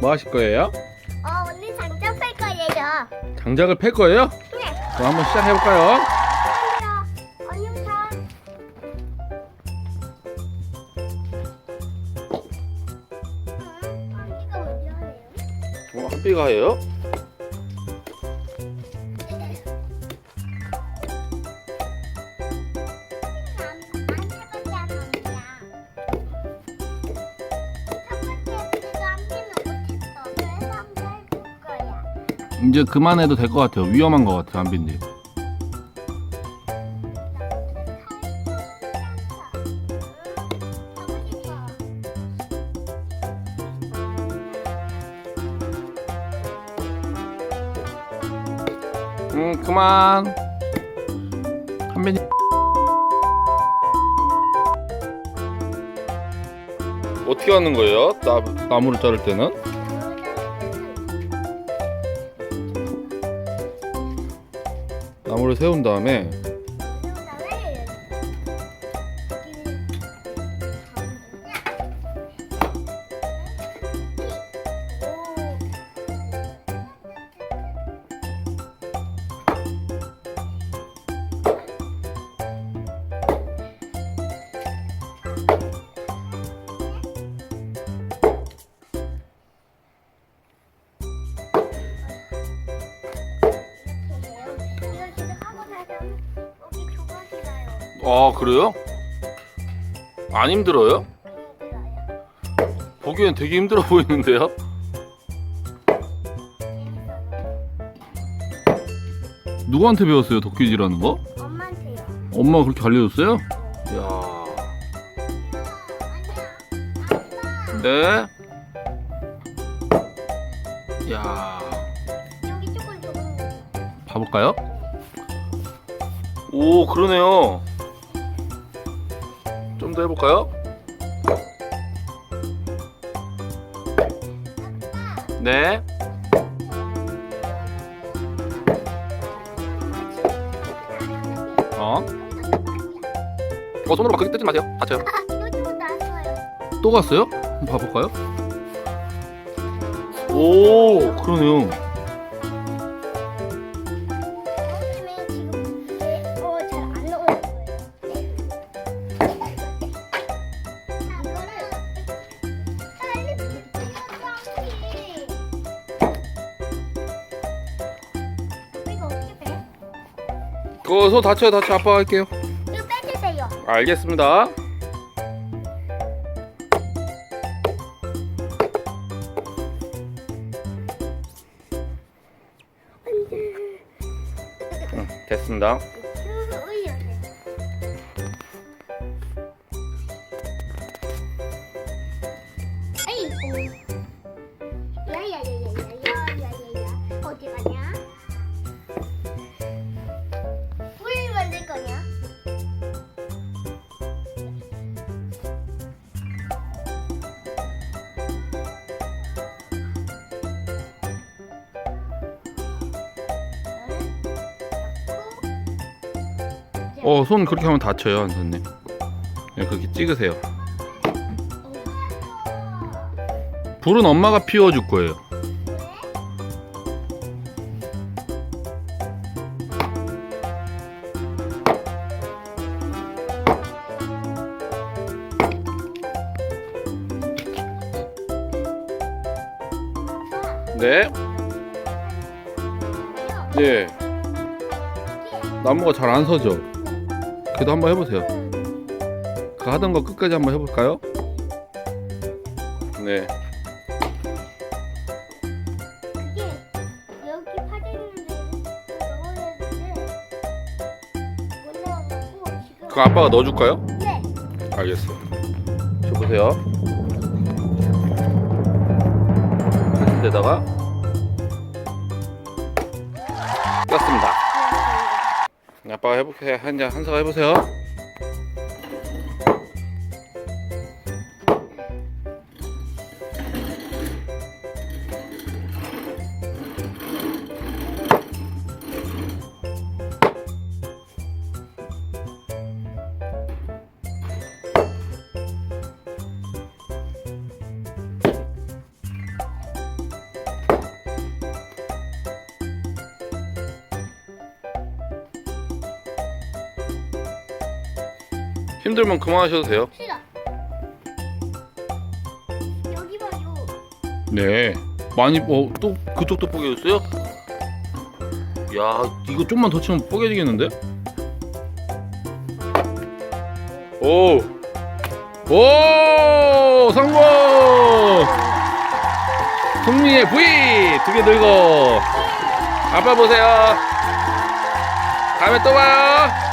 뭐 하실 거예요? 오늘 장작 뺄 거예요. 장작을 팰 거예요? 네. 그럼 한번 시작해볼까요? 언니부터. 이거 먼저 해요. 한비가 해요? 이제 그만해도 될 것 같아요. 위험한 것 같아요, 한비님. 그만. 한비님. 어떻게 하는 거예요? 나무를 자를 때는? 나무를 세운 다음에 아, 그래요? 안 힘들어요? 보기엔 되게 힘들어 보이는데요? 누구한테 배웠어요, 도끼질하는 거? 엄마한테요. 엄마가 그렇게 알려줬어요? 이야. 네. 이야. 여기 조금 봐볼까요? 오, 그러네요. 좀 더 해볼까요? 네. 손으로 막 그렇게 뜯지 마세요. 다쳐요. 이거 조금 나왔어요. 또 갔어요? 한번 봐볼까요? 오, 그러네요. 때문에 지금 이게 잘 안 나오는 거예요. 이거를 빨리 뜯어야지. 이거 어떻게 빼? 그거 손 다쳐요. 아빠가 할게요. 이거 빼주세요. 알겠습니다. 됐습니다. 야야야야야야야야야 어디 가냐? 물 만들 거냐? 손 그렇게 하면 다쳐요, 선생님. 그냥 그렇게 찍으세요. 불은 엄마가 피워줄 거예요. 네. 예. 나무가 잘 안 서죠? 그래도 한번 해보세요. 그 하던 거 끝까지 한번 해볼까요? 네. 그게 여기 파져 있는데 넣어야 되는데 못 넣어갖고 지금. 그거 아빠가 넣어줄까요? 네. 알겠어요. 줘보세요. 하신 데다가 꼈습니다. 아빠가 해볼게요. 한사가 해보세요. 힘들면 그만하셔도 돼요. 싫어. 여기 봐요. 네. 많이 또 그쪽도 뽀개졌어요? 야, 이거 좀만 더 치면 뽀개지겠는데? 오! 오! 성공! 승리의 V! 2개 들고 아빠 보세요. 다음에 또 봐요.